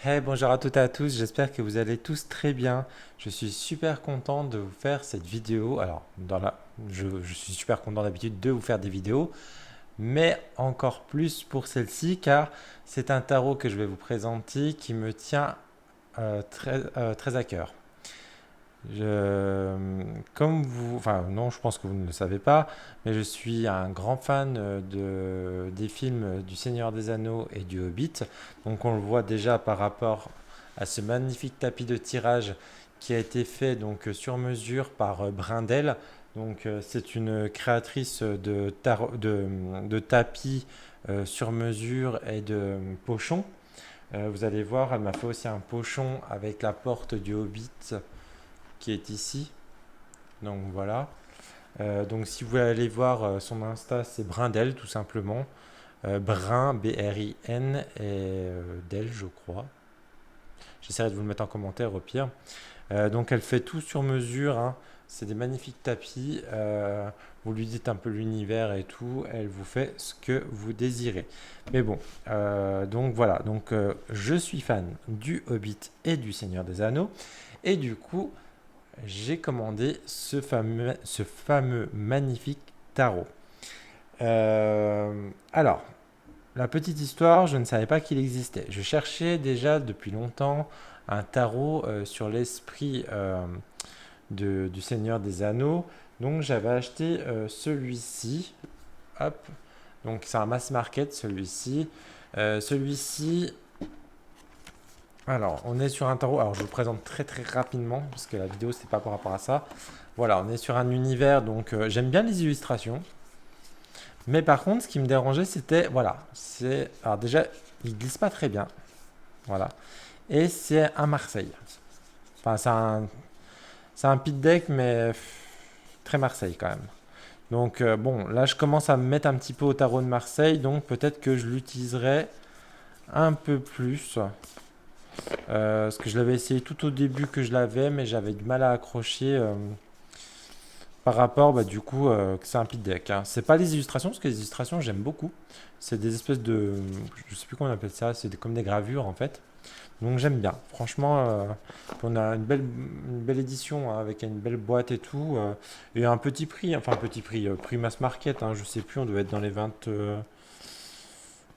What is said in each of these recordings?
Hey, bonjour à toutes et à tous, j'espère que vous allez tous très bien. Je suis super content de vous faire cette vidéo. Alors, je suis super content d'habitude de vous faire des vidéos, mais encore plus pour celle-ci car c'est un tarot que je vais vous présenter qui me tient très à cœur. Comme vous, enfin non, je pense que vous ne le savez pas, mais je suis un grand fan des films du Seigneur des Anneaux et du Hobbit. Donc on le voit déjà par rapport à ce magnifique tapis de tirage qui a été fait donc sur mesure par Brindel. Donc c'est une créatrice de tapis sur mesure et de pochons. Vous allez voir, elle m'a fait aussi un pochon avec la porte du Hobbit qui est ici. Donc voilà. Donc si vous voulez aller voir son Insta, c'est Brindel tout simplement. Brin, B-R-I-N et Del, je crois. J'essaierai de vous le mettre en commentaire au pire. Donc elle fait tout sur mesure, hein. C'est des magnifiques tapis. Vous lui dites un peu l'univers et tout. Elle vous fait ce que vous désirez. Mais bon, donc voilà. Donc je suis fan du Hobbit et du Seigneur des Anneaux. Et du coup, j'ai commandé ce fameux magnifique tarot. Alors, la petite histoire, je ne savais pas qu'il existait. Je cherchais déjà depuis longtemps un tarot sur l'esprit du Seigneur des Anneaux. Donc j'avais acheté celui-ci. Hop. Donc c'est un mass market celui-ci. Celui-ci, alors, on est sur un tarot. Alors, je vous le présente très rapidement parce que la vidéo c'est pas par rapport à ça. Voilà, on est sur un univers. Donc, j'aime bien les illustrations, mais par contre, ce qui me dérangeait, c'était voilà, c'est alors déjà, il glisse pas très bien, voilà, et c'est un Marseille. Enfin, c'est un pit deck, mais très Marseille quand même. Donc, bon, là, je commence à me mettre un petit peu au tarot de Marseille, donc peut-être que je l'utiliserai un peu plus. Parce que je l'avais essayé tout au début que je l'avais, mais j'avais du mal à accrocher par rapport, bah, du coup, que c'est un pit deck, hein. C'est pas les illustrations, parce que les illustrations, j'aime beaucoup. C'est des espèces de. Je sais plus comment on appelle ça, comme des gravures en fait. Donc j'aime bien. Franchement, on a une belle édition hein, avec une belle boîte et tout. Et un petit prix, enfin un petit prix, prix mass market, hein, je sais plus, on devait être dans les 20.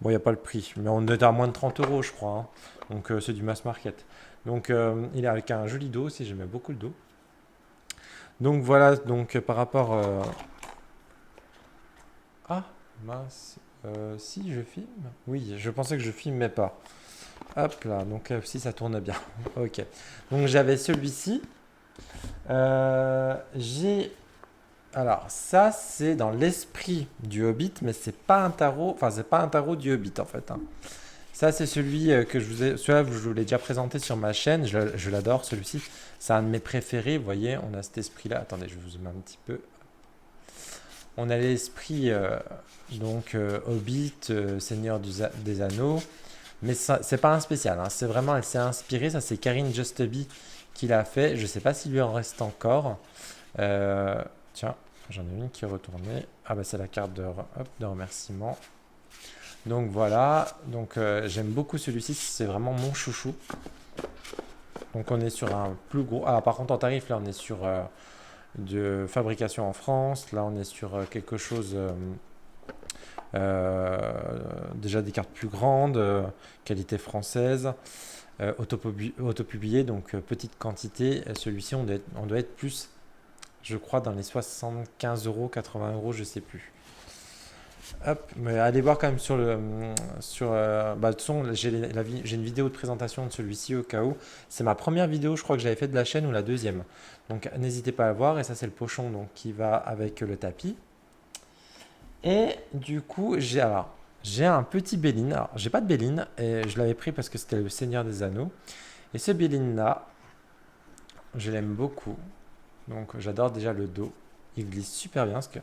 Bon, il n'y a pas le prix, mais on est à moins de 30 euros, je crois, hein. Donc c'est du mass market. Donc il est avec un joli dos aussi, j'aimais beaucoup le dos. Donc voilà, donc par rapport. Ah, mince. Si je filme. Oui, je pensais que je filmais pas. Hop là, donc si ça tourne bien. Ok. Donc j'avais celui-ci. J'ai. Alors ça c'est dans l'esprit du Hobbit, mais c'est pas un tarot. Enfin c'est pas un tarot du Hobbit en fait, hein. Ça, c'est celui que je vous ai. Celui-là, je vous l'ai déjà présenté sur ma chaîne. Je l'adore, celui-ci. C'est un de mes préférés. Vous voyez, on a cet esprit-là. Attendez, je vous zoome un petit peu. On a l'esprit, donc, Hobbit, Seigneur des Anneaux. Mais c'est pas un spécial, hein. C'est vraiment, elle s'est inspirée. Ça, c'est Karine Justeby qui l'a fait. Je sais pas s'il lui en reste encore. Euh, Tiens, j'en ai une qui est retournée. Ah, bah, c'est la carte de remerciement. Donc voilà, donc j'aime beaucoup celui-ci, c'est vraiment mon chouchou. Donc on est sur un plus gros. Ah par contre en tarif là on est sur de fabrication en France. Là on est sur quelque chose déjà des cartes plus grandes, qualité française, autopublié donc petite quantité. Celui-ci on doit être plus, je crois dans les 75 euros, 80 euros, je sais plus. Hop, mais allez voir quand même bah, de toute façon, j'ai une vidéo de présentation de celui-ci au cas où. C'est ma première vidéo, je crois que j'avais fait de la chaîne ou la deuxième. Donc n'hésitez pas à voir. Et ça, c'est le pochon donc, qui va avec le tapis. Et du coup, j'ai un petit Béline. Alors, j'ai pas de Béline et je l'avais pris parce que c'était le Seigneur des Anneaux. Et ce Béline-là, je l'aime beaucoup. Donc j'adore déjà le dos. Il glisse super bien parce que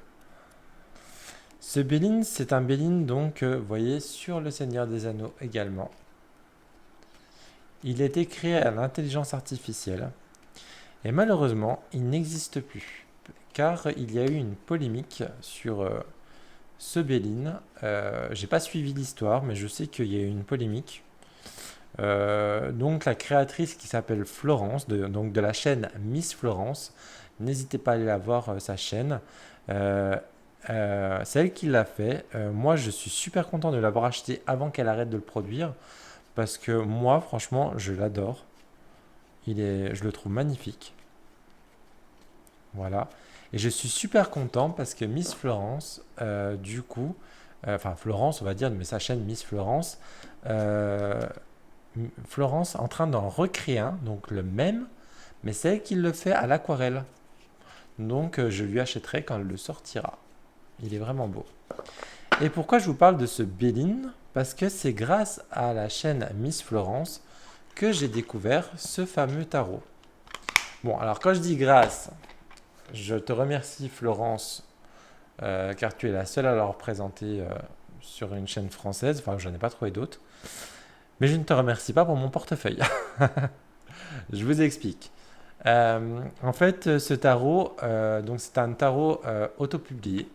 ce Béline, c'est un Béline donc, vous voyez, sur le Seigneur des Anneaux également. Il a été créé à l'intelligence artificielle et malheureusement, il n'existe plus car il y a eu une polémique sur ce Béline. J'ai pas suivi l'histoire, mais je sais qu'il y a eu une polémique Donc la créatrice qui s'appelle Florence, donc de la chaîne Miss Florence. N'hésitez pas à aller la voir, sa chaîne. Euh, c'est elle qui l'a fait. Moi, je suis super content de l'avoir acheté avant qu'elle arrête de le produire. Parce que moi, franchement, je l'adore. Je le trouve magnifique. Voilà. Et je suis super content parce que Miss Florence, du coup, enfin Florence, on va dire, mais sa chaîne Miss Florence, euh, Florence en train d'en recréer un, donc le même, mais c'est elle qui le fait à l'aquarelle. Donc je lui achèterai quand elle le sortira. Il est vraiment beau. Et pourquoi je vous parle de ce Béline? Parce que c'est grâce à la chaîne Miss Florence que j'ai découvert ce fameux tarot. Bon, alors quand je dis grâce, je te remercie Florence, car tu es la seule à l'avoir présenté sur une chaîne française. Enfin, je n'en ai pas trouvé d'autres. Mais je ne te remercie pas pour mon portefeuille. Je vous explique. En fait, ce tarot, donc c'est un tarot autopublié.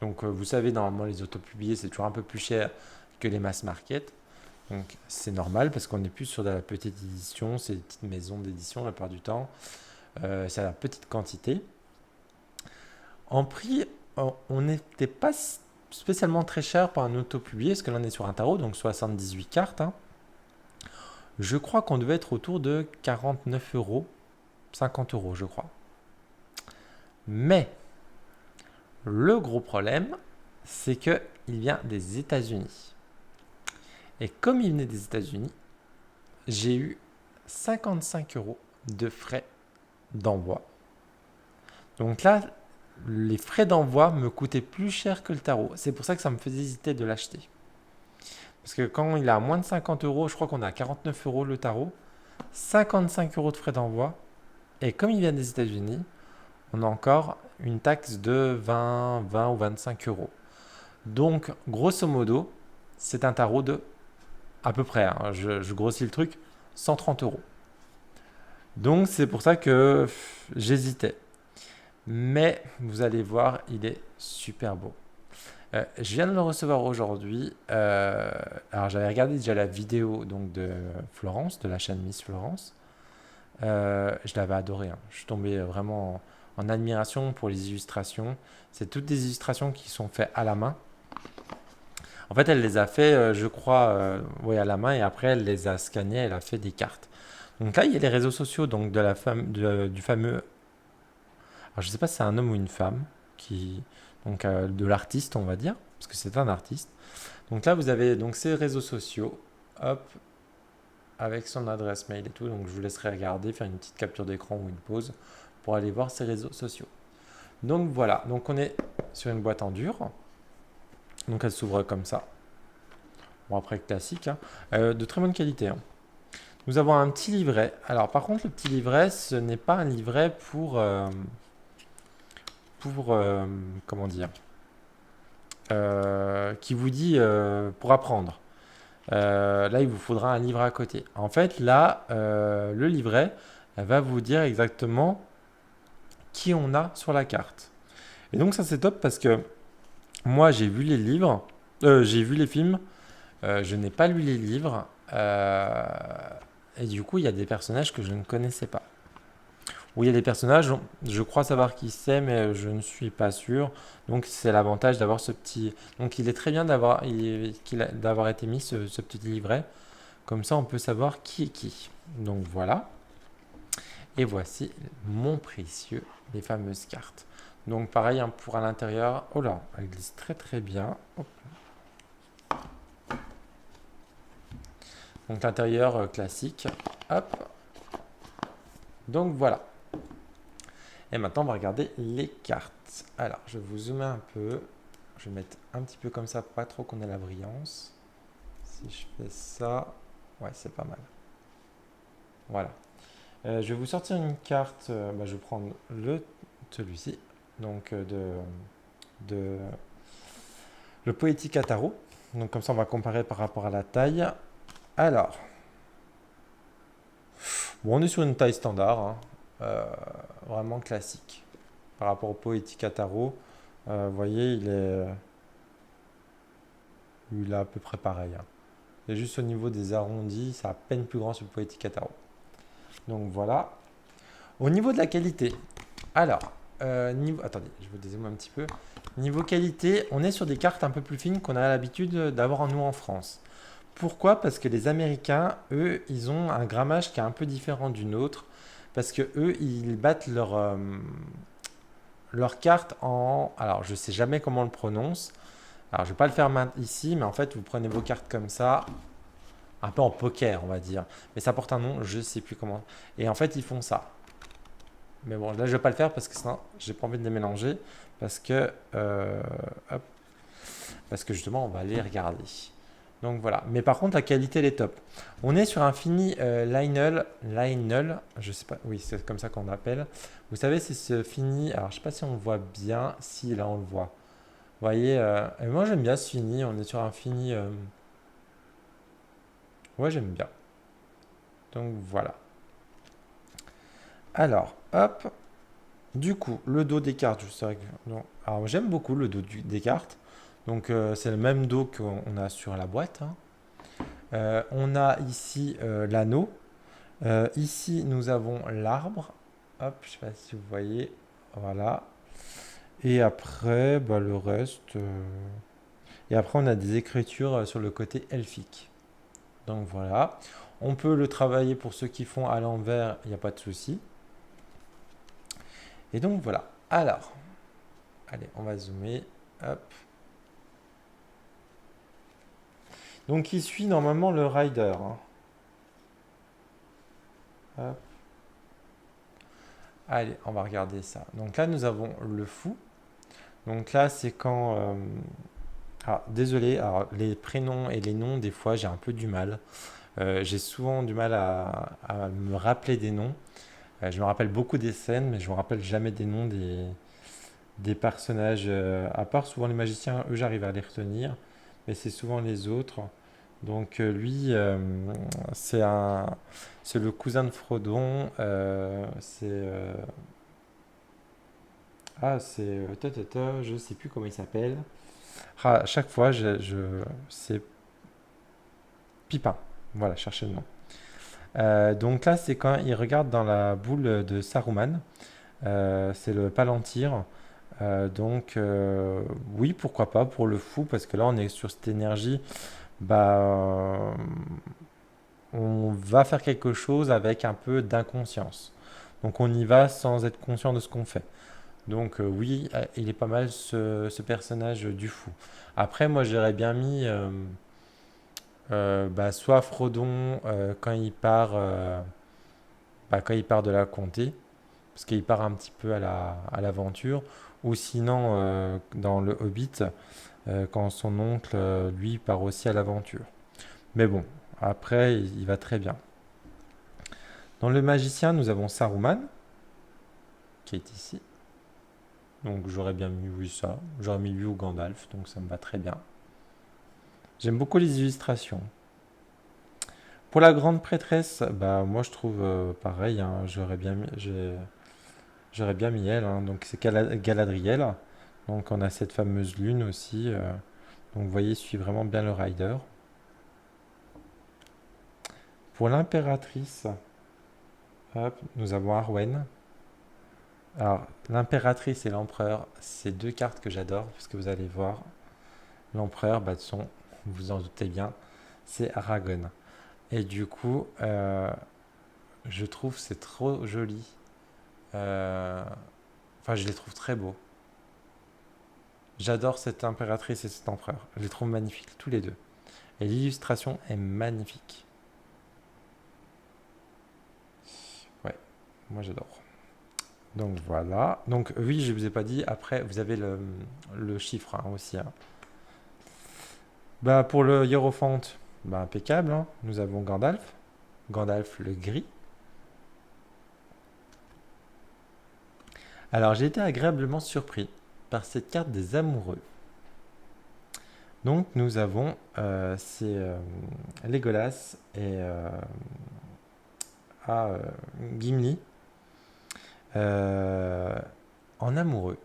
Donc, vous savez, normalement, les autopubliés, c'est toujours un peu plus cher que les mass market. Donc, c'est normal parce qu'on n'est plus sur de la petite édition, c'est des petites maisons d'édition la plupart du temps. C'est à la petite quantité. En prix, on n'était pas spécialement très cher pour un autopublié, parce que là, on est sur un tarot, donc 78 cartes, hein. Je crois qu'on devait être autour de 49 euros, 50 euros, je crois. Mais le gros problème, c'est qu'il vient des États-Unis. Et comme il venait des États-Unis, j'ai eu 55 euros de frais d'envoi. Donc là, les frais d'envoi me coûtaient plus cher que le tarot. C'est pour ça que ça me faisait hésiter de l'acheter. Parce que quand il est à moins de 50 euros, je crois qu'on est à 49 euros le tarot, 55 euros de frais d'envoi. Et comme il vient des États-Unis, on a encore une taxe de 20 ou 25 euros. Donc, grosso modo, c'est un tarot de, à peu près, hein, je grossis le truc, 130 euros. Donc, c'est pour ça que j'hésitais. Mais vous allez voir, il est super beau. Je viens de le recevoir aujourd'hui. Alors, j'avais regardé déjà la vidéo donc, de Florence, de la chaîne Miss Florence. Je l'avais adoré, hein. Je suis tombé vraiment en admiration pour les illustrations. C'est toutes des illustrations qui sont faites à la main. En fait, elle les a fait, je crois, ouais, à la main et après, elle les a scannés, elle a fait des cartes. Donc là, il y a les réseaux sociaux donc du fameux. Alors, je ne sais pas si c'est un homme ou une femme, donc de l'artiste, on va dire, parce que c'est un artiste. Donc là, vous avez donc ces réseaux sociaux, hop, avec son adresse mail et tout. Donc je vous laisserai regarder, faire une petite capture d'écran ou une pause pour aller voir ses réseaux sociaux. Donc voilà, donc on est sur une boîte en dur. Donc elle s'ouvre comme ça. Bon après classique, hein. De très bonne qualité, hein. Nous avons un petit livret. Alors par contre le petit livret, ce n'est pas un livret pour comment dire, qui vous dit pour apprendre. Là, il vous faudra un livre à côté. En fait, là, le livret elle va vous dire exactement qui on a sur la carte. Et donc, ça, c'est top parce que moi, j'ai vu les livres, j'ai vu les films, je n'ai pas lu les livres, et du coup, il y a des personnages que je ne connaissais pas. Ou il y a des personnages, je crois savoir qui c'est, mais je ne suis pas sûr. Donc, c'est l'avantage d'avoir ce petit. Donc, il est très bien d'avoir été mis ce petit livret. Comme ça, on peut savoir qui est qui. Donc voilà. Et voici mon précieux, les fameuses cartes. Donc pareil, hein, pour à l'intérieur. Oh là, elle glisse très très bien. Hop. Donc l'intérieur classique. Hop. Donc voilà. Et maintenant, on va regarder les cartes. Alors, je vais vous zoomer un peu. Je vais mettre un petit peu comme ça, pas trop qu'on ait la brillance. Si je fais ça, ouais, c'est pas mal. Voilà. Je vais vous sortir une carte. Je vais prendre celui-ci. Donc de le Poétique Tarot. Donc comme ça, on va comparer par rapport à la taille. Alors, bon, on est sur une taille standard, hein, vraiment classique. Par rapport au Poétique Tarot, vous voyez, il est à peu près pareil, hein. C'est juste au niveau des arrondis, c'est à peine plus grand sur le Poetica Tarot. Donc voilà. Au niveau de la qualité, alors, attendez, je vous dézoome un petit peu. Niveau qualité, on est sur des cartes un peu plus fines qu'on a l'habitude d'avoir nous en France. Pourquoi? Parce que les Américains, eux, ils ont un grammage qui est un peu différent du nôtre. Parce que eux, ils battent leur carte en... Alors, je sais jamais comment on le prononce. Alors, je vais pas le faire ici, mais en fait, vous prenez vos cartes comme ça, un peu en poker, on va dire. Mais ça porte un nom, je sais plus comment. Et en fait, ils font ça. Mais bon, là, je vais pas le faire parce que sinon, j'ai pas envie de les mélanger. Parce que, hop, parce que justement, on va les regarder. Donc voilà. Mais par contre, la qualité, elle est top. On est sur un fini Lionel, je sais pas, oui, c'est comme ça qu'on l'appelle. Vous savez, c'est ce fini. Alors, je sais pas si on le voit bien. Si, là, on le voit. Vous voyez, et moi, j'aime bien ce fini. On est sur un fini. Ouais, j'aime bien. Donc voilà. Alors, hop. Du coup, le dos des cartes, je sais que... non. Alors, j'aime beaucoup le dos des cartes. Donc, c'est le même dos qu'on a sur la boîte, hein. On a ici l'anneau. Ici, nous avons l'arbre. Hop, je ne sais pas si vous voyez. Voilà. Et après, bah, le reste. Et après, on a des écritures sur le côté elfique. Donc voilà. On peut le travailler pour ceux qui font à l'envers, il n'y a pas de souci. Et donc voilà. Alors, allez, on va zoomer. Hop. Donc il suit normalement le rider, hein. Hop. Allez, on va regarder ça. Donc là, nous avons le fou. Donc là, c'est quand... Ah, désolé, alors les prénoms et les noms, des fois, j'ai un peu du mal. J'ai souvent du mal à me rappeler des noms. Je me rappelle beaucoup des scènes, mais je me rappelle jamais des noms des personnages. À part souvent les magiciens, eux, j'arrive à les retenir. Mais c'est souvent les autres. Donc lui, c'est c'est le cousin de Frodon. Je sais plus comment il s'appelle. Ah, à chaque fois, c'est Pipin. Voilà, cherchez le nom. Donc là, c'est quand il regarde dans la boule de Saruman. C'est le Palantir. Oui, pourquoi pas pour le fou, parce que là, on est sur cette énergie. Bah, on va faire quelque chose avec un peu d'inconscience. Donc on y va sans être conscient de ce qu'on fait. Donc oui, il est pas mal ce personnage du fou. Après, moi j'aurais bien mis bah, soit Frodon quand il part de la comté, parce qu'il part un petit peu à l'aventure, ou sinon dans le Hobbit, quand son oncle, lui, part aussi à l'aventure. Mais bon, après, il va très bien. Dans le magicien, nous avons Saruman, qui est ici. Donc j'aurais bien mis lui ça. J'aurais mis lui ou Gandalf, donc ça me va très bien. J'aime beaucoup les illustrations. Pour la grande prêtresse, bah moi je trouve pareil, hein, j'aurais bien mis elle, hein. Donc c'est Galadriel. Donc on a cette fameuse lune aussi. Donc vous voyez, il suit vraiment bien le rider. Pour l'impératrice, hop, nous avons Arwen. Alors l'impératrice et l'empereur, c'est deux cartes que j'adore, parce que vous allez voir, l'empereur, bah, vous vous en doutez bien, c'est Aragorn. Et du coup, je trouve c'est trop joli. Euh, Enfin, je les trouve très beaux. J'adore cette impératrice et cet empereur. Je les trouve magnifiques, tous les deux. Et l'illustration est magnifique. Ouais, moi j'adore. Donc voilà. Donc oui, je ne vous ai pas dit, après, vous avez le chiffre, hein, aussi, hein. Bah, pour le hiérophante, bah, impeccable, hein. Nous avons Gandalf. Gandalf le gris. Alors j'ai été agréablement surpris par cette carte des amoureux. Donc nous avons Legolas et ah, Gimli euh, en amoureux.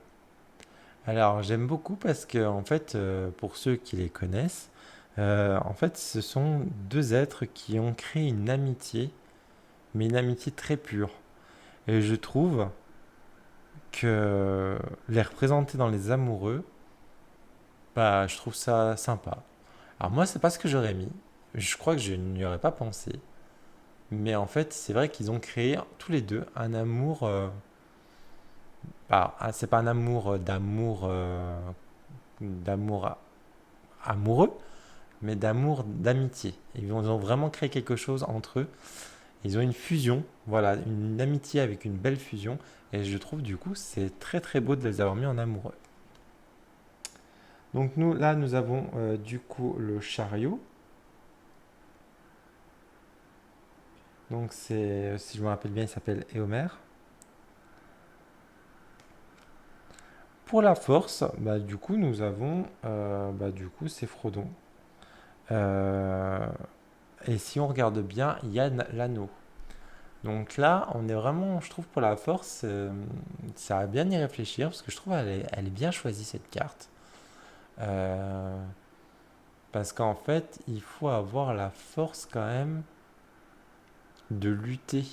Alors j'aime beaucoup parce que en fait pour ceux qui les connaissent, En fait, ce sont deux êtres qui ont créé une amitié, mais une amitié très pure. Et je trouve que les représenter dans les amoureux, bah, je trouve ça sympa. Alors moi, c'est pas ce que j'aurais mis. Je crois que je n'y aurais pas pensé. Mais en fait, c'est vrai qu'ils ont créé tous les deux un amour. C'est pas un amour d'amour amoureux, mais d'amour d'amitié. Ils ont vraiment créé quelque chose entre eux. Ils ont une fusion, voilà, une amitié avec une belle fusion. Et je trouve du coup c'est très très beau de les avoir mis en amoureux. Donc nous là nous avons du coup le chariot. Donc c'est, si je me rappelle bien, il s'appelle Éomer. Pour la force, bah, du coup nous avons, bah, du coup c'est Frodon. Euh, et si on regarde bien, il y a l'anneau. Donc là, on est vraiment, je trouve, pour la force, ça va bien y réfléchir, parce que je trouve elle est bien choisie, cette carte. Euh, Parce qu'en fait, il faut avoir la force quand même de lutter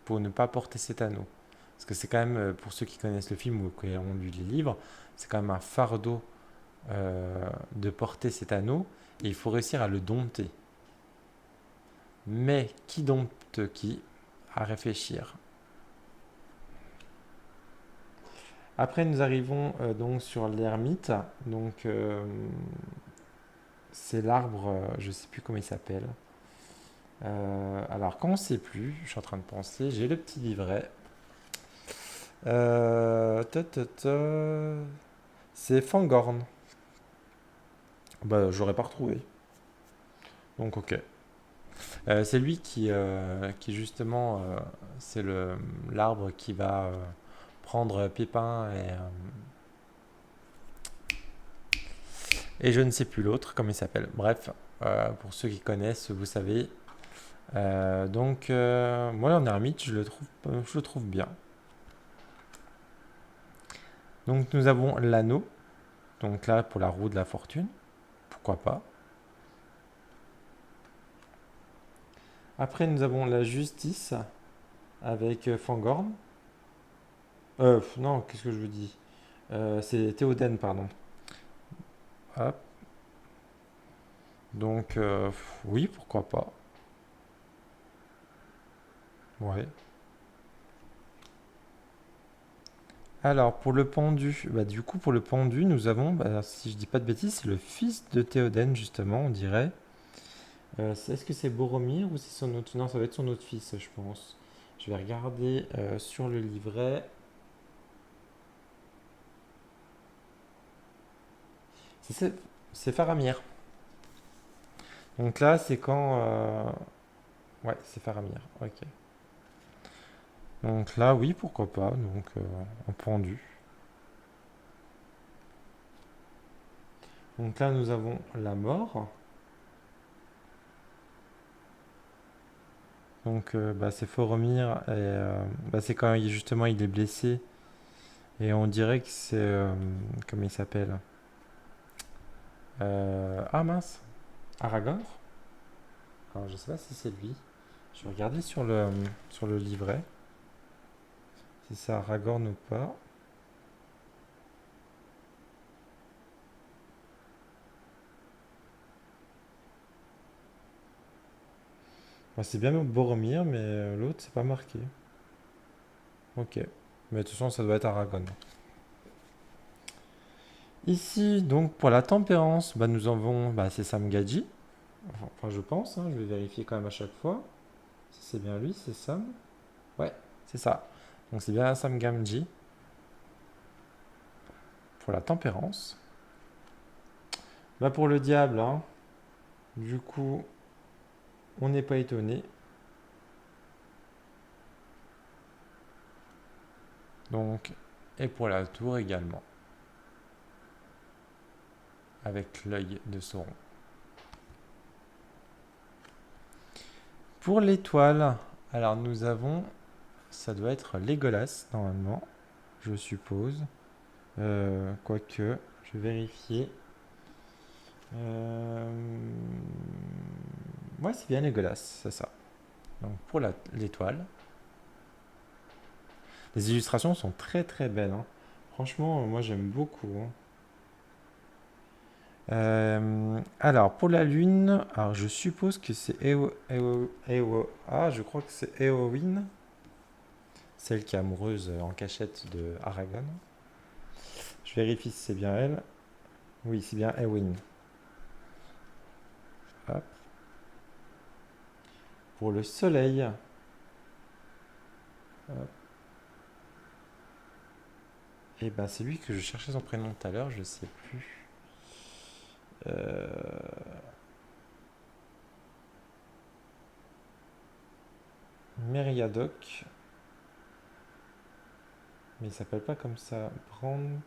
pour ne pas porter cet anneau. Parce que c'est quand même, pour ceux qui connaissent le film ou qui ont lu les livres, c'est quand même un fardeau de porter cet anneau, et il faut réussir à le dompter. Mais qui dompte qui? À réfléchir. Après, nous arrivons donc sur l'ermite. Donc, c'est l'arbre, je ne sais plus comment il s'appelle. Alors, quand on ne sait plus, je suis en train de penser, j'ai le petit livret. Ta, ta, ta. C'est Fangorn. Bah, j'aurais pas retrouvé. Donc, ok. C'est lui qui justement, c'est l'arbre qui va prendre Pépin et je ne sais plus l'autre, comment il s'appelle. Bref, pour ceux qui connaissent, vous savez. Moi, en ermite, je le trouve bien. Donc, nous avons l'anneau. Donc là, pour la roue de la fortune. Pourquoi pas. Après, nous avons la justice avec Fangorn. Non, qu'est-ce que je vous dis? C'est Théoden, pardon. Hop. Donc, oui, pourquoi pas. Ouais. Alors, pour le pendu, bah, du coup, pour le pendu, nous avons, bah, si je dis pas de bêtises, c'est le fils de Théoden, justement, on dirait. Est-ce que c'est Boromir ou c'est son autre? Non, ça va être son autre fils, je pense. Je vais regarder sur le livret. C'est c'est Faramir. Donc là, c'est quand. Ouais, c'est Faramir. Ok. Donc là, oui, pourquoi pas. Donc, en pendu. Donc là, nous avons la mort. Donc, bah, c'est Faramir. Et bah, c'est quand justement il est blessé. Et on dirait que c'est. Comment il s'appelle? Ah mince, Aragorn? Alors, je sais pas si c'est lui. Je vais regarder sur le livret si c'est Aragorn ou pas. Bah, c'est bien Boromir, mais l'autre, c'est pas marqué. Ok. Mais de toute façon, ça doit être Aragorn. Ici, donc, pour la tempérance, bah, nous avons. Bah, c'est Sam Gadji. Enfin, je pense, hein, je vais vérifier quand même à chaque fois. Si c'est bien lui, c'est Sam. Ouais, c'est ça. Donc, c'est bien Sam Gamgee pour la tempérance. Bah, pour le diable, hein, du coup, on n'est pas étonné. Donc, et pour la tour également, avec l'œil de Sauron. Pour l'étoile, alors nous avons, ça doit être Legolas normalement, je suppose. Quoique, je vais vérifier. Euh, Ouais, c'est bien Legolas, c'est ça. Donc pour l'étoile. Les illustrations sont très très belles, hein. Franchement, moi j'aime beaucoup, hein. Alors pour la lune, alors je suppose que c'est Ah, je crois que c'est Éowyn, celle qui est amoureuse en cachette de Aragorn. Je vérifie si c'est bien elle. Oui, c'est bien Éowyn. Hop. Pour le soleil, et ben c'est lui que je cherchais son prénom tout à l'heure, je sais plus. Euh, Meriadoc, mais il s'appelle pas comme ça. Brand.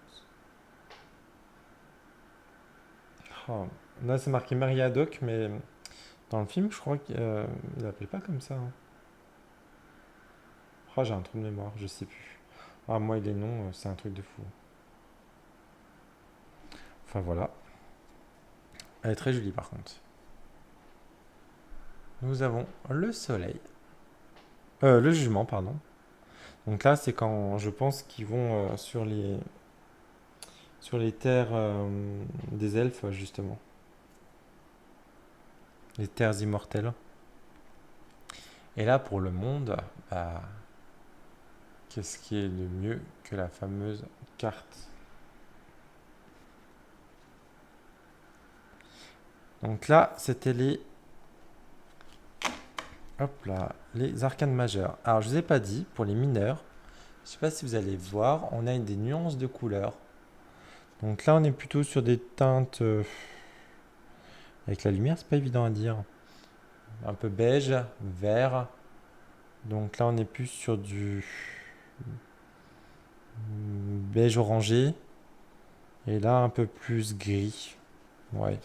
Oh, là c'est marqué Meriadoc, mais dans le film, je crois qu'il l'appelait pas comme ça, hein. Oh, j'ai un trou de mémoire, je sais plus. Ah, moi et les noms, c'est un truc de fou. Enfin voilà. Elle est très jolie par contre. Nous avons le soleil. Le jugement, pardon. Donc là, c'est quand je pense qu'ils vont sur les terres des elfes, justement. Les terres immortelles. Et là, pour le monde, bah, qu'est-ce qui est de mieux que la fameuse carte? Donc là, c'était hop là, les arcanes majeures. Alors, je vous ai pas dit, pour les mineurs, je sais pas si vous allez voir, on a des nuances de couleurs. Donc là, on est plutôt sur des teintes avec la lumière, c'est pas évident à dire. Un peu beige, vert. Donc là, on est plus sur du beige orangé. Et là, un peu plus gris. Ouais.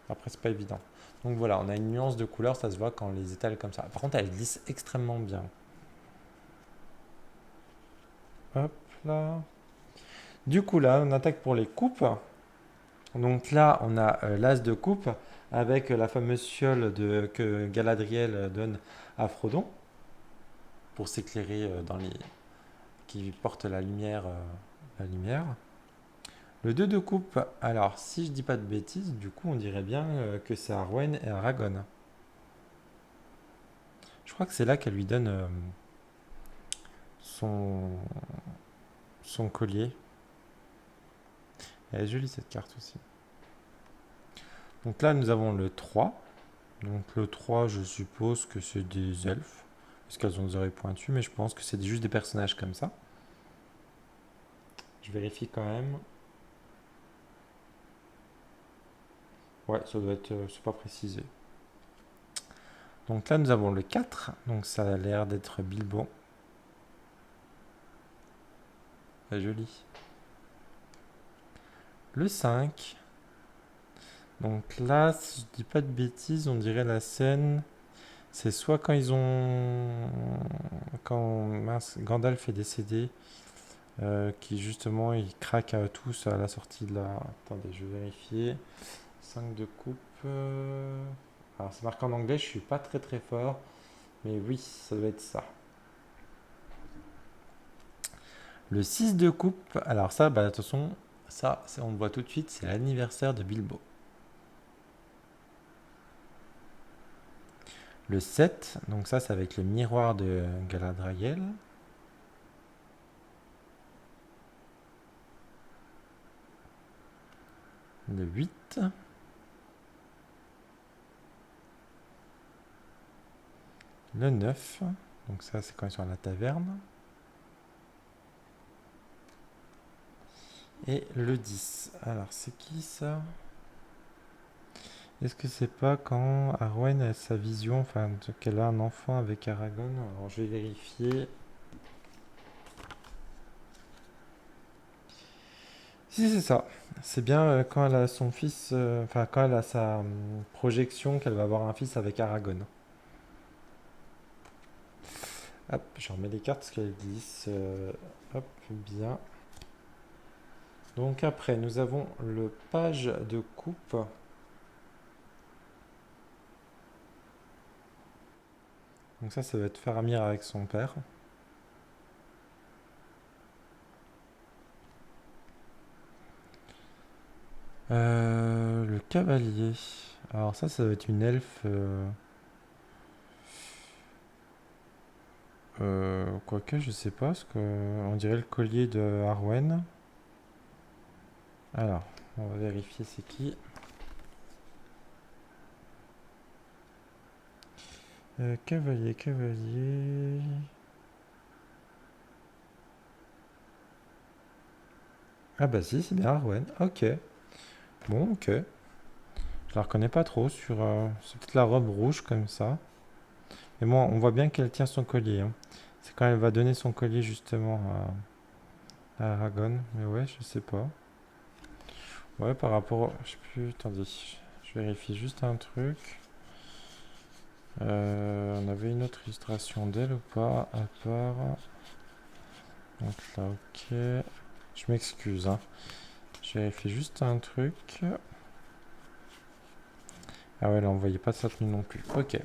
Après, c'est pas évident. Donc voilà, on a une nuance de couleur, ça se voit quand on les étale comme ça. Par contre, elle glisse extrêmement bien. Hop là. Du coup, là, on attaque pour les coupes. Donc là, on a l'as de coupe avec la fameuse fiole que Galadriel donne à Frodon pour s'éclairer dans les qui porte la lumière, la lumière. Le 2 de coupe, alors si je dis pas de bêtises, du coup on dirait bien que c'est Arwen et Aragorn. Je crois que c'est là qu'elle lui donne son, son collier. Elle est jolie cette carte aussi. Donc là nous avons le 3. Donc le 3, je suppose que c'est des elfes, parce qu'elles ont des oreilles pointues, mais je pense que c'est juste des personnages comme ça. Je vérifie quand même. Ouais, ça doit être, c'est pas précisé. Donc là nous avons le 4, donc ça a l'air d'être Bilbo. C'est joli. Le 5. Donc là, si je dis pas de bêtises, on dirait la scène. C'est soit quand ils ont. Quand mince, Gandalf est décédé, qui justement ils craquent à tous à la sortie de la. Attendez, je vais vérifier. 5 de coupe. Alors c'est marqué en anglais, je suis pas très très fort. Mais oui, ça doit être ça. Le 6 de coupe. Alors ça, bah attention, ça, on le voit tout de suite, c'est l'anniversaire de Bilbo. Le 7, donc ça, c'est avec le miroir de Galadriel. Le 8. Le 9. Donc ça, c'est quand ils sont à la taverne. Et le 10. Alors, c'est qui ça? Est-ce que c'est pas quand Arwen a sa vision, enfin, qu'elle a un enfant avec Aragorn? Alors, je vais vérifier. Si, c'est ça. C'est bien quand elle a son fils, enfin, quand elle a sa projection qu'elle va avoir un fils avec Aragorn. Hop, je remets les cartes parce qu'elles glissent. Hop, bien. Donc après, nous avons le page de coupe. Donc ça va être Faramir avec son père. Le cavalier. Alors ça va être une elfe. Quoique, je sais pas, parce que on dirait le collier de Arwen. Alors, on va vérifier c'est qui. Cavalier, cavalier. Ah bah si, c'est bien Arwen. Ok. Bon, ok. Je la reconnais pas trop sur... c'est peut-être la robe rouge comme ça. Mais bon, on voit bien qu'elle tient son collier, hein. C'est quand elle va donner son collier justement à Aragorn. Mais ouais, je sais pas. Ouais, par rapport... Je sais plus... Attendez. Je vérifie juste un truc. On avait une autre illustration d'elle ou pas? À part... Donc là, ok. Je m'excuse, hein. Je vérifie juste un truc. Ah ouais, là, on voyait pas sa tenue non plus. Ok.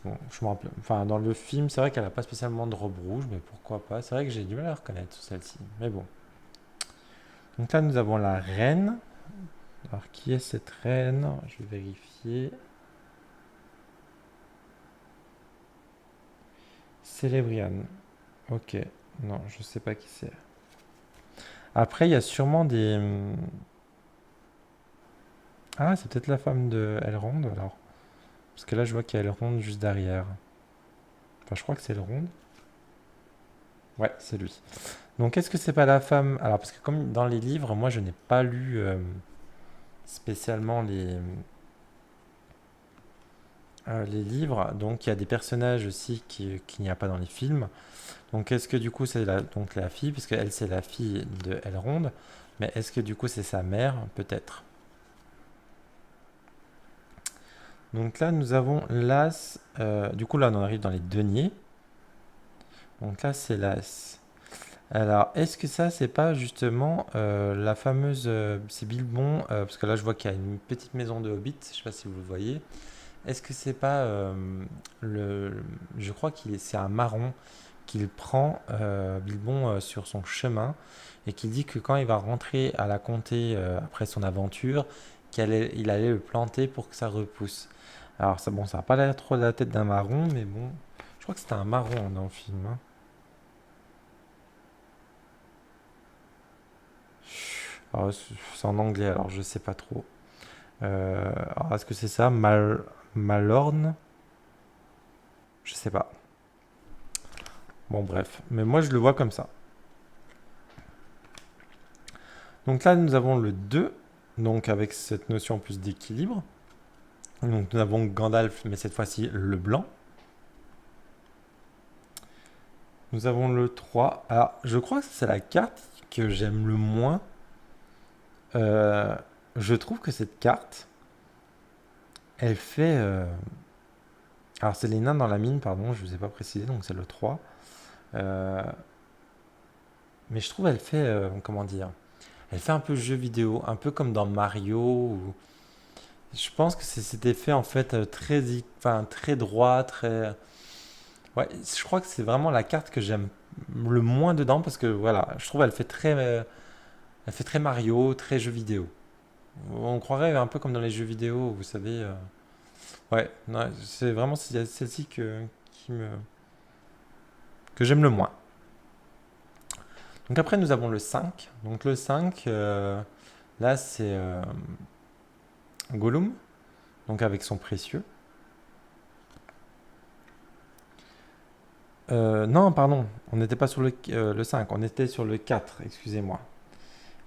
Bon, je me rappelle. Enfin, dans le film, c'est vrai qu'elle a pas spécialement de robe rouge, mais pourquoi pas? C'est vrai que j'ai du mal à la reconnaître, celle-ci. Mais bon. Donc là, nous avons la reine. Alors, qui est cette reine? Je vais vérifier. Célébriane. Ok. Non, je sais pas qui c'est. Après, il y a sûrement des... Ah, c'est peut-être la femme de Elrond, alors. Parce que là, je vois qu'il y a Elrond juste derrière. Enfin, je crois que c'est Elrond. Ouais, c'est lui. Donc, est-ce que c'est pas la femme... Alors, parce que comme dans les livres, moi, je n'ai pas lu spécialement les livres. Donc, il y a des personnages aussi qu'il n'y a pas dans les films. Donc, est-ce que du coup, c'est donc la fille, puisque elle, c'est la fille de Elrond. Mais est-ce que du coup, c'est sa mère? Peut-être. Donc là, nous avons l'as. Du coup, là, on en arrive dans les deniers. Donc là, c'est l'as. Alors, est-ce que ça, c'est pas justement la fameuse. C'est Bilbon, parce que là, je vois qu'il y a une petite maison de Hobbit, je sais pas si vous le voyez. Est-ce que c'est pas le. Je crois c'est un marron qu'il prend, Bilbon, sur son chemin, et qu'il dit que quand il va rentrer à la comté après son aventure, il allait le planter pour que ça repousse. Alors, ça, bon, ça n'a pas l'air trop de la tête d'un marron, mais bon. Je crois que c'était un marron dans le film, hein. Alors, c'est en anglais, alors je sais pas trop. Alors, est-ce que c'est ça? Malorne? Je sais pas. Bon, bref. Mais moi, je le vois comme ça. Donc là, nous avons le 2, donc avec cette notion en plus d'équilibre. Donc nous avons Gandalf, mais cette fois-ci le blanc. Nous avons le 3. Alors, je crois que c'est la carte que j'aime le moins. Euh, je trouve que cette carte, elle fait... Alors, c'est les nains dans la mine, pardon, je ne vous ai pas précisé, donc c'est le 3. Euh, Mais je trouve elle fait... comment dire? Elle fait un peu jeu vidéo, un peu comme dans Mario. Je pense que c'est cet effet, en fait, enfin, très droit, très... Ouais, je crois que c'est vraiment la carte que j'aime le moins dedans, parce que, voilà, je trouve elle fait très Mario, très jeu vidéo. On croirait un peu comme dans les jeux vidéo, vous savez. Ouais, non, c'est vraiment celle-ci que j'aime le moins. Donc après, nous avons le 5. Donc le 5, là, c'est Gollum, donc avec son précieux. Non, pardon, on n'était pas sur le 5, on était sur le 4, excusez-moi.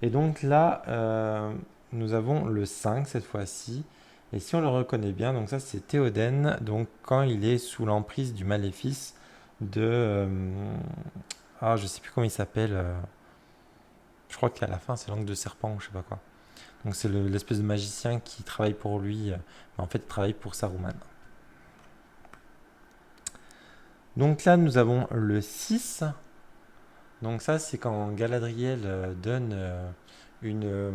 Et donc là, nous avons le 5 cette fois-ci. Et si on le reconnaît bien, donc ça c'est Théoden, donc quand il est sous l'emprise du maléfice de... ah, je sais plus comment il s'appelle. Je crois qu'à la fin c'est Langue de Serpent ou je sais pas quoi. Donc c'est l'espèce de magicien qui travaille pour lui, mais en fait il travaille pour Saruman. Donc là nous avons le 6. Donc ça, c'est quand Galadriel donne une, euh,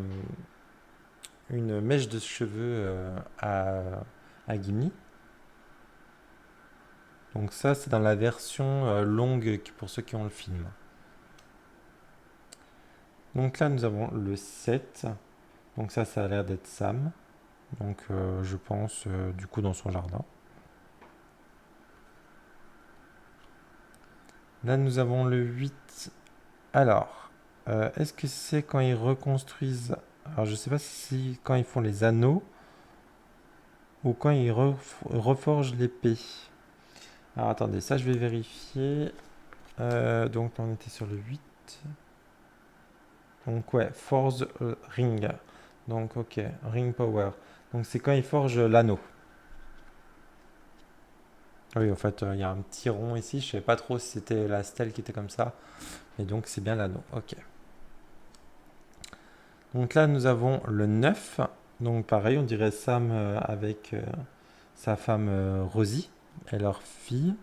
une mèche de cheveux à Gimli. Donc ça, c'est dans la version longue pour ceux qui ont le film. Donc là, nous avons le 7. Donc ça a l'air d'être Sam. Donc je pense du coup dans son jardin. Là, nous avons le 8. Alors, est-ce que c'est quand ils reconstruisent... Alors, je sais pas si quand ils font les anneaux ou quand ils reforgent l'épée. Alors, attendez, ça, je vais vérifier. Donc, là, on était sur le 8. Donc, ouais, Forge Ring. Donc, ok, Ring Power. Donc, c'est quand ils forgent l'anneau. Oui, en fait, il y a un petit rond ici. Je ne savais pas trop si c'était la stèle qui était comme ça. Mais donc, c'est bien l'anneau. Ok. Donc là, nous avons le 9. Donc pareil, on dirait Sam avec sa femme Rosie et leur fille.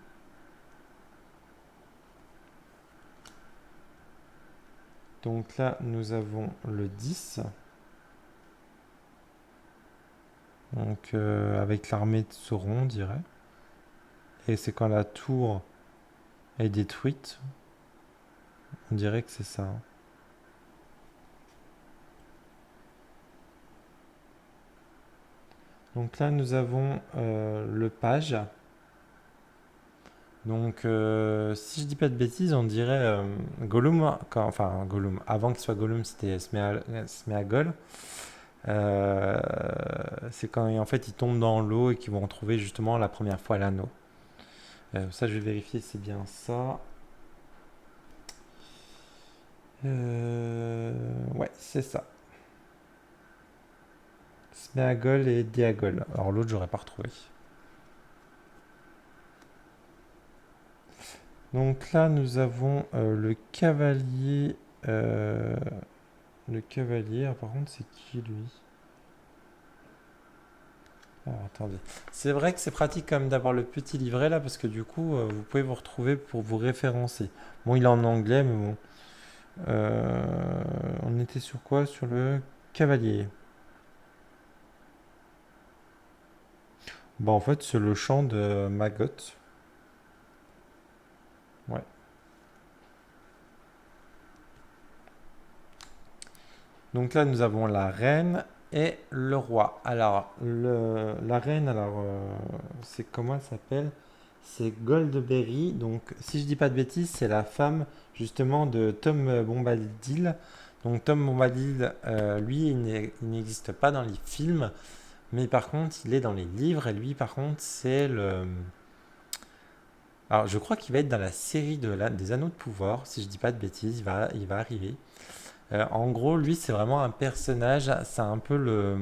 Donc là, nous avons le 10. Donc avec l'armée de Sauron, on dirait. Et c'est quand la tour est détruite. On dirait que c'est ça, hein. Donc là, nous avons le page. Donc, si je dis pas de bêtises, on dirait Gollum, enfin Gollum, avant qu'il soit Gollum, c'était Sméagol. Euh, c'est quand en fait ils tombent dans l'eau et qu'ils vont retrouver justement la première fois l'anneau. Ça, je vais vérifier, c'est bien ça. Ouais, c'est ça. Sméagol et Diagol. Alors l'autre, j'aurais pas retrouvé. Donc là, nous avons le cavalier. Le cavalier, ah, par contre, c'est qui lui? Alors, attendez. C'est vrai que c'est pratique quand même d'avoir le petit livret là parce que du coup vous pouvez vous retrouver pour vous référencer. Bon, il est en anglais, mais bon. Euh, on était sur quoi? Sur le cavalier. Bah en fait c'est le chant de Maggot. Ouais. Donc là nous avons la reine et le roi. Alors la reine, alors c'est comment elle s'appelle? C'est Goldberry. Donc si je dis pas de bêtises, c'est la femme justement de Tom Bombadil. Donc Tom Bombadil, lui, il n'existe pas dans les films, mais par contre, il est dans les livres. Et lui, par contre, c'est le... Alors, je crois qu'il va être dans la série des Anneaux de Pouvoir, si je dis pas de bêtises, il va arriver. En gros, lui, c'est vraiment un personnage, c'est un peu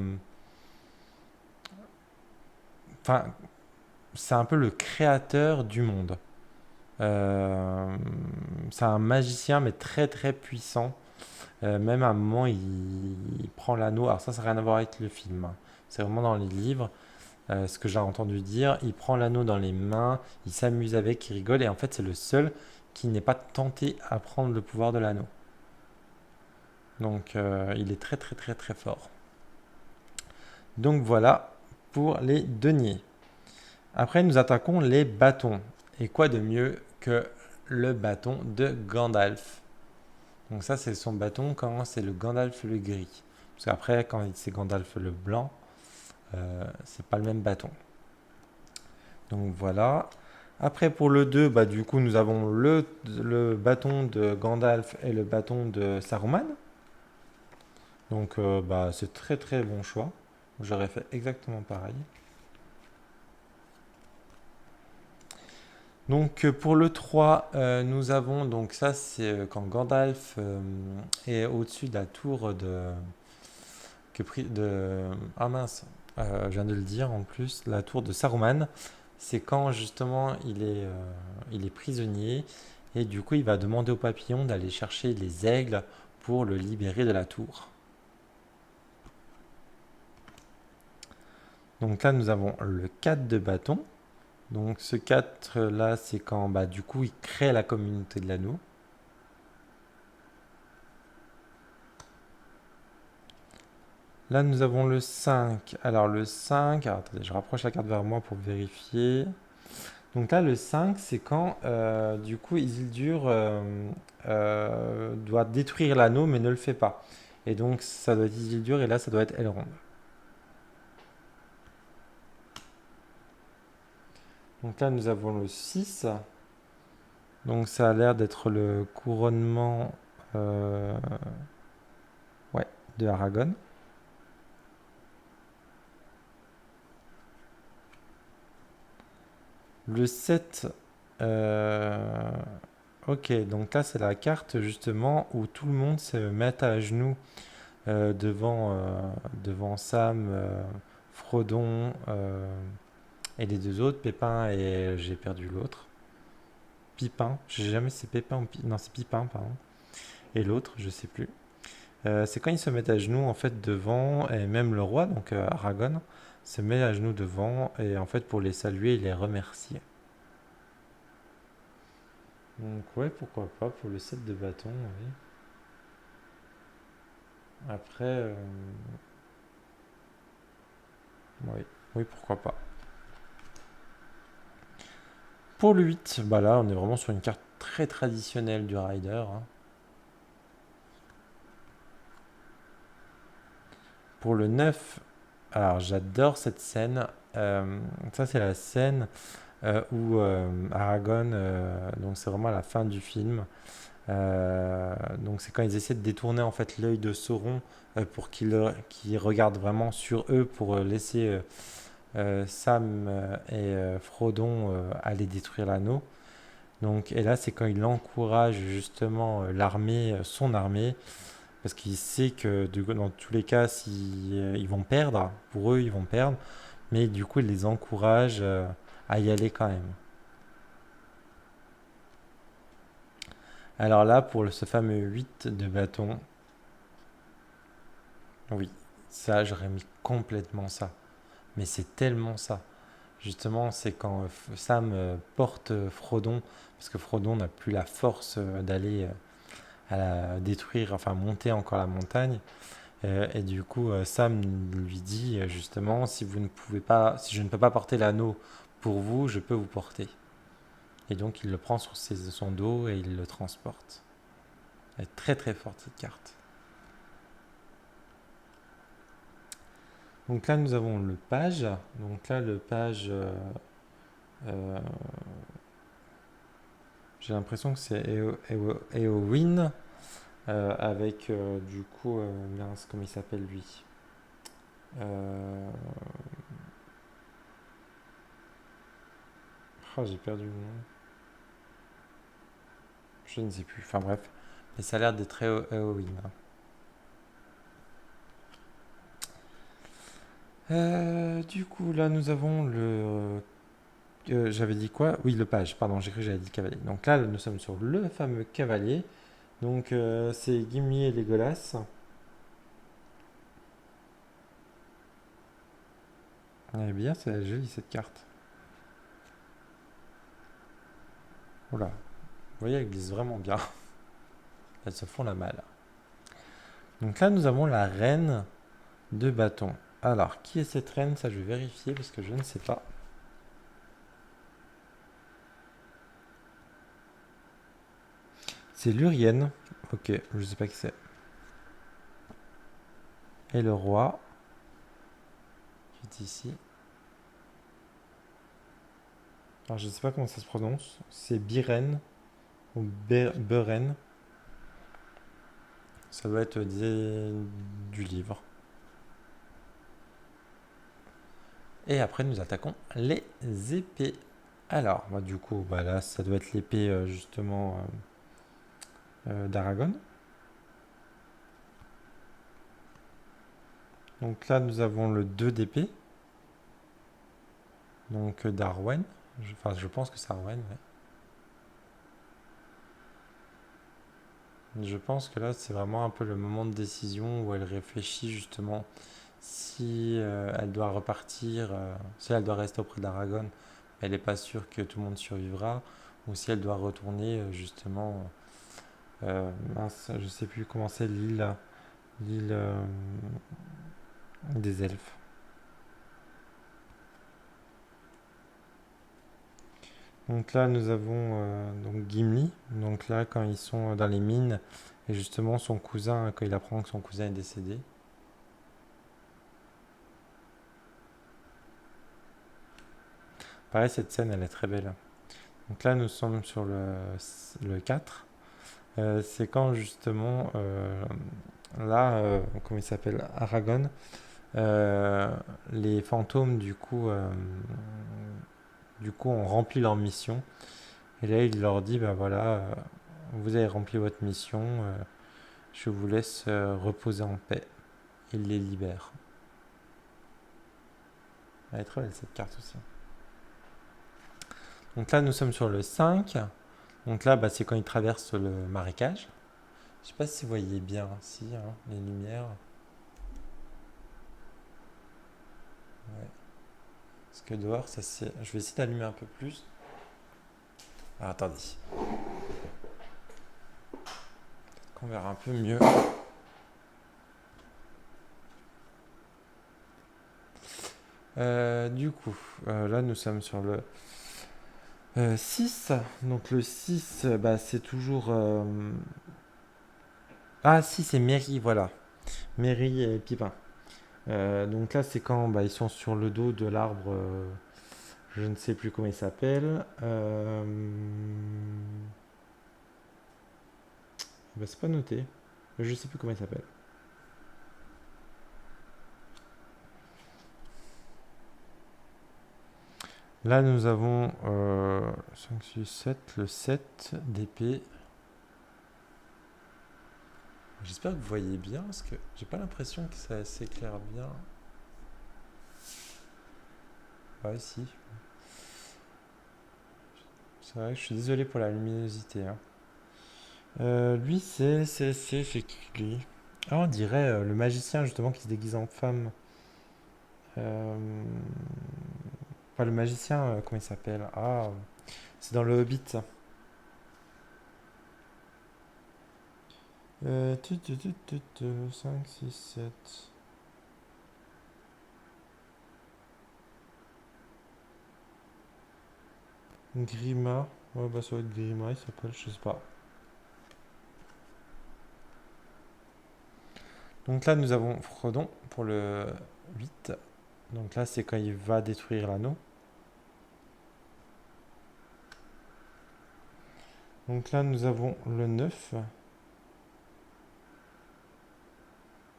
enfin, c'est un peu le créateur du monde. Euh, c'est un magicien, mais très très puissant. Même à un moment, il prend l'anneau. Alors ça n'a rien à voir avec le film, hein. C'est vraiment dans les livres. Ce que j'ai entendu dire, il prend l'anneau dans les mains, il s'amuse avec, il rigole, et en fait, c'est le seul qui n'est pas tenté à prendre le pouvoir de l'anneau. Donc, il est très très très très fort. Donc voilà pour les deniers. Après, nous attaquons les bâtons. Et quoi de mieux que le bâton de Gandalf? Donc ça, c'est son bâton quand c'est le Gandalf le gris. Parce qu'après, quand c'est Gandalf le blanc, c'est pas le même bâton. Donc voilà. Après, pour le 2, bah, du coup, nous avons le bâton de Gandalf et le bâton de Saruman. Donc, bah, c'est très très bon choix. J'aurais fait exactement pareil. Donc, pour le 3, nous avons, donc ça, c'est quand Gandalf est au-dessus de la tour de... Ah mince, je viens de le dire en plus, la tour de Saruman. C'est quand justement il est prisonnier et du coup il va demander au papillon d'aller chercher les aigles pour le libérer de la tour. Donc là nous avons le 4 de bâton. Donc ce 4 là c'est quand bah, du coup il crée la communauté de l'anneau. Là, nous avons le 5. Alors, le 5, alors, attendez, je rapproche la carte vers moi pour vérifier. Donc là, le 5, c'est quand, du coup, Isildur doit détruire l'anneau, mais ne le fait pas. Et donc, ça doit être Isildur, et là, ça doit être Elrond. Donc là, nous avons le 6. Donc, ça a l'air d'être le couronnement euh, ouais, de Aragorn. Le 7, euh, ok, donc là, c'est la carte, justement, où tout le monde se met à genoux devant Sam, Frodon et les deux autres, Pépin et j'ai perdu l'autre. Pipin, je sais jamais si c'est Pépin ou non, c'est Pipin, pardon. Et l'autre, je sais plus. C'est quand ils se mettent à genoux en fait devant, et même le roi, donc Aragorn, se met à genoux devant, et en fait pour les saluer et les remercier. Donc ouais, pourquoi pas pour le set de bâton, oui. Après, oui, oui, pourquoi pas. Pour le 8, bah là, on est vraiment sur une carte très traditionnelle du Rider, hein. Pour le 9, alors j'adore cette scène. Ça, c'est la scène où Aragorn, donc c'est vraiment à la fin du film. Donc c'est quand ils essaient de détourner en fait l'œil de Sauron pour qu'il regarde vraiment sur eux pour laisser Sam et Frodon aller détruire l'anneau. Donc, et là, c'est quand il encourage justement l'armée, son armée, parce qu'il sait que dans tous les cas, si, ils vont perdre, pour eux, ils vont perdre, mais du coup, il les encourage à y aller quand même. Alors là, pour ce fameux 8 de bâton, oui, ça, j'aurais mis complètement ça. Mais c'est tellement ça. Justement, c'est quand Sam porte Frodon, parce que Frodon n'a plus la force d'aller à la détruire, enfin monter encore la montagne. Et du coup, Sam lui dit justement, si vous ne pouvez pas, si je ne peux pas porter l'anneau pour vous, je peux vous porter. Et donc, il le prend sur son dos et il le transporte. Elle est très très forte cette carte. Donc là, nous avons le page. Donc là, le page, euh, j'ai l'impression que c'est Eowyn avec du coup, mince, comment il s'appelle lui. Euh, oh, j'ai perdu le nom. Je ne sais plus. Enfin bref. Mais ça a l'air d'être Eowyn, hein. Du coup, là, nous avons le. J'avais dit quoi? Oui, le page, pardon, j'ai cru que j'avais dit cavalier. Donc là, nous sommes sur le fameux cavalier. Donc, c'est Gimli et Legolas. Eh bien, c'est joli cette carte. Oula, vous voyez, elle glisse vraiment bien. Elles se font la malle. Donc là, nous avons la reine de bâton. Alors, qui est cette reine? Ça, je vais vérifier parce que je ne sais pas. C'est Lurienne. Ok, je sais pas qui c'est. Et le roi, qui est ici. Alors, je sais pas comment ça se prononce. C'est Biren ou Beren. Ça doit être du livre. Et après, nous attaquons les épées. Alors, bah, du coup, bah, là, ça doit être l'épée justement d'Aragon. Donc là, nous avons le 2 d'épée. Donc d'Arwen. Enfin, je pense que c'est Arwen, ouais. Je pense que là, c'est vraiment un peu le moment de décision où elle réfléchit justement si elle doit repartir, si elle doit rester auprès d'Aragon, elle n'est pas sûre que tout le monde survivra, ou si elle doit retourner justement, mince, je sais plus comment c'est l'île, l'île, des elfes. Donc là, nous avons donc Gimli. Donc là, quand ils sont dans les mines, et justement son cousin, quand il apprend que son cousin est décédé. Pareil, cette scène, elle est très belle. Donc là, nous sommes sur le 4. C'est quand justement, là, comment il s'appelle, Aragorn, euh, les fantômes, du coup, ont rempli leur mission. Et là, il leur dit, ben voilà, vous avez rempli votre mission, je vous laisse reposer en paix. Il les libère. Elle est très belle cette carte aussi. Donc là, nous sommes sur le 5. Donc là, bah, c'est quand ils traversent le marécage. Je sais pas si vous voyez bien, si, hein, les lumières. Ouais. Parce que dehors, ça c'est. Je vais essayer d'allumer un peu plus. Ah, attendez. Qu'on verra un peu mieux. Du coup, là nous sommes sur le 6. Donc le 6, bah, c'est toujours. Ah si, c'est Merry, voilà. Merry et Pipin. Donc là, c'est quand bah, ils sont sur le dos de l'arbre. Je ne sais plus comment il s'appelle. Bah, c'est pas noté. Je sais plus comment il s'appelle. Là, nous avons 5, 6, 7, le 7 d'épée. J'espère que vous voyez bien, parce que j'ai pas l'impression que ça s'éclaire bien. Ouais, si. C'est vrai que je suis désolé pour la luminosité, hein. Lui, c'est qui lui? Ah, on dirait le magicien justement qui se déguise en femme. Euh, Enfin, le magicien, comment il s'appelle? Ah, c'est dans le Hobbit. 5, 6, 7. Grima. Ouais, bah ça va être Grima, il s'appelle, je sais pas. Donc là, nous avons Frodon pour le 8. Donc là, c'est quand il va détruire l'anneau. Donc là, nous avons le 9.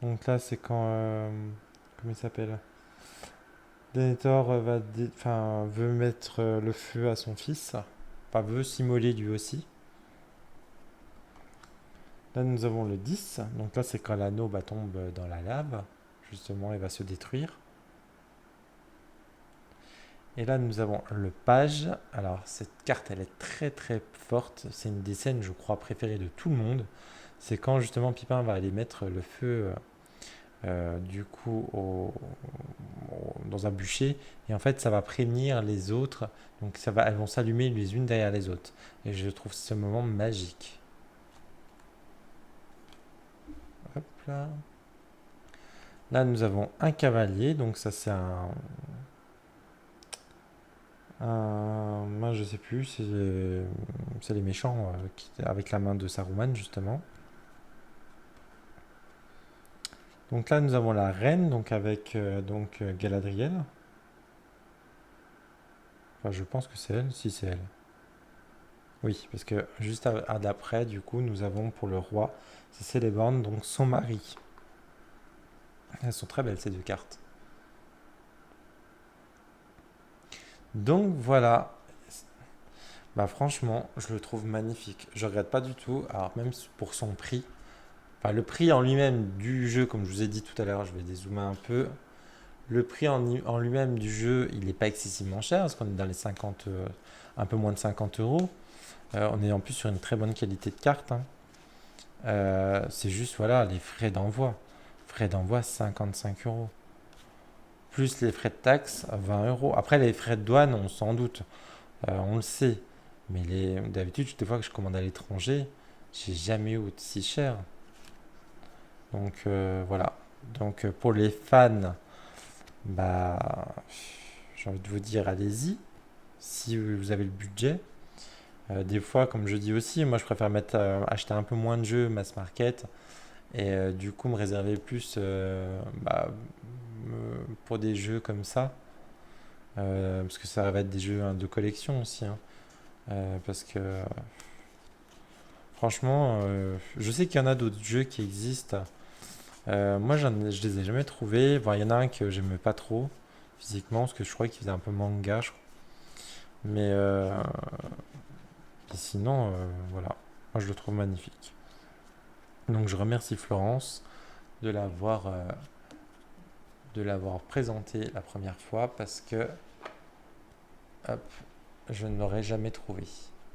Donc là, c'est quand... comment il s'appelle? Denethor veut mettre le feu à son fils. Enfin, veut s'immoler lui aussi. Là, nous avons le 10. Donc là, c'est quand l'anneau bah, tombe dans la lave. Justement, il va se détruire. Et là, nous avons le page. Alors, cette carte, elle est très très forte. C'est une des scènes, je crois, préférées de tout le monde. C'est quand justement Pipin va aller mettre le feu du coup dans un bûcher. Et en fait, ça va prévenir les autres. Donc, elles vont s'allumer les unes derrière les autres. Et je trouve ce moment magique. Hop là. Là, nous avons un cavalier. Donc, ça, c'est moi, je sais plus. C'est les méchants avec la main de Saruman, justement. Donc là, nous avons la reine, donc avec Galadriel. Enfin, je pense que c'est elle, si c'est elle. Oui, parce que juste d'après, du coup, nous avons pour le roi, c'est Celeborn, donc son mari. Elles sont très belles ces deux cartes. Donc voilà. Bah franchement, je le trouve magnifique. Je regrette pas du tout. Alors même pour son prix. Enfin, le prix en lui-même du jeu, comme je vous ai dit tout à l'heure, je vais dézoomer un peu. Le prix en lui-même du jeu, il n'est pas excessivement cher, parce qu'on est dans les 50, un peu moins de 50 euros. On est en plus sur une très bonne qualité de carte, hein. C'est juste, voilà, les frais d'envoi. Frais d'envoi 55 euros. Plus les frais de taxe, 20 euros. Après, les frais de douane, on s'en doute. On le sait. Mais d'habitude, des fois que je commande à l'étranger, j'ai jamais eu aussi cher. Donc voilà. Donc pour les fans, bah, j'ai envie de vous dire, allez-y, si vous avez le budget. Des fois, comme je dis aussi, moi je préfère acheter un peu moins de jeux mass market et du coup me réserver plus pour des jeux comme ça. Parce que ça va être des jeux hein, de collection aussi, hein. Parce que franchement, je sais qu'il y en a d'autres jeux qui existent. Moi, je les ai jamais trouvés. Bon, il y en a un que j'aimais pas trop physiquement parce que je croyais qu'il faisait un peu manga, je crois. Mais et sinon, voilà, moi je le trouve magnifique. Donc je remercie Florence de l'avoir présenté la première fois parce que hop, je ne l'aurais jamais trouvé.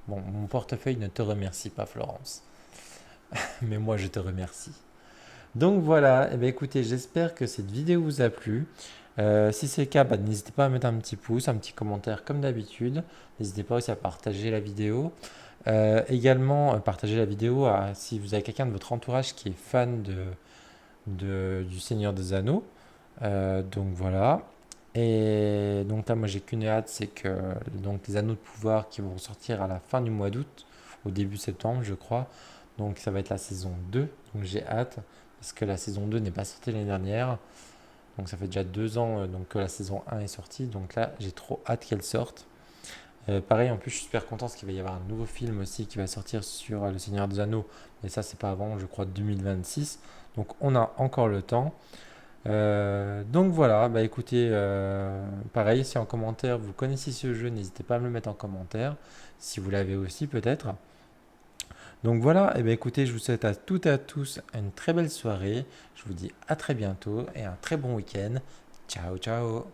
Bon, mon portefeuille ne te remercie pas, Florence, mais moi je te remercie. Donc voilà, eh bien, écoutez, j'espère que cette vidéo vous a plu. Si c'est le cas, bah, n'hésitez pas à mettre un petit pouce, un petit commentaire comme d'habitude. N'hésitez pas aussi à partager la vidéo. Également, partager la vidéo si vous avez quelqu'un de votre entourage qui est fan du Seigneur des Anneaux. Donc voilà. Et donc là, moi, j'ai qu'une hâte, c'est que donc, les Anneaux de pouvoir qui vont sortir à la fin du mois d'août, au début septembre, je crois. Donc ça va être la saison 2. Donc j'ai hâte, parce que la saison 2 n'est pas sortie l'année dernière. Donc ça fait déjà 2 ans donc, que la saison 1 est sortie. Donc là, j'ai trop hâte qu'elle sorte. Pareil, en plus, je suis super content parce qu'il va y avoir un nouveau film aussi qui va sortir sur Le Seigneur des Anneaux. Mais ça, c'est pas avant, je crois, 2026. Donc on a encore le temps. Donc voilà, bah écoutez, pareil, si en commentaire vous connaissez ce jeu, n'hésitez pas à me le mettre en commentaire. Si vous l'avez aussi, peut-être. Donc voilà, et bien écoutez, je vous souhaite à toutes et à tous une très belle soirée. Je vous dis à très bientôt et un très bon week-end. Ciao, ciao!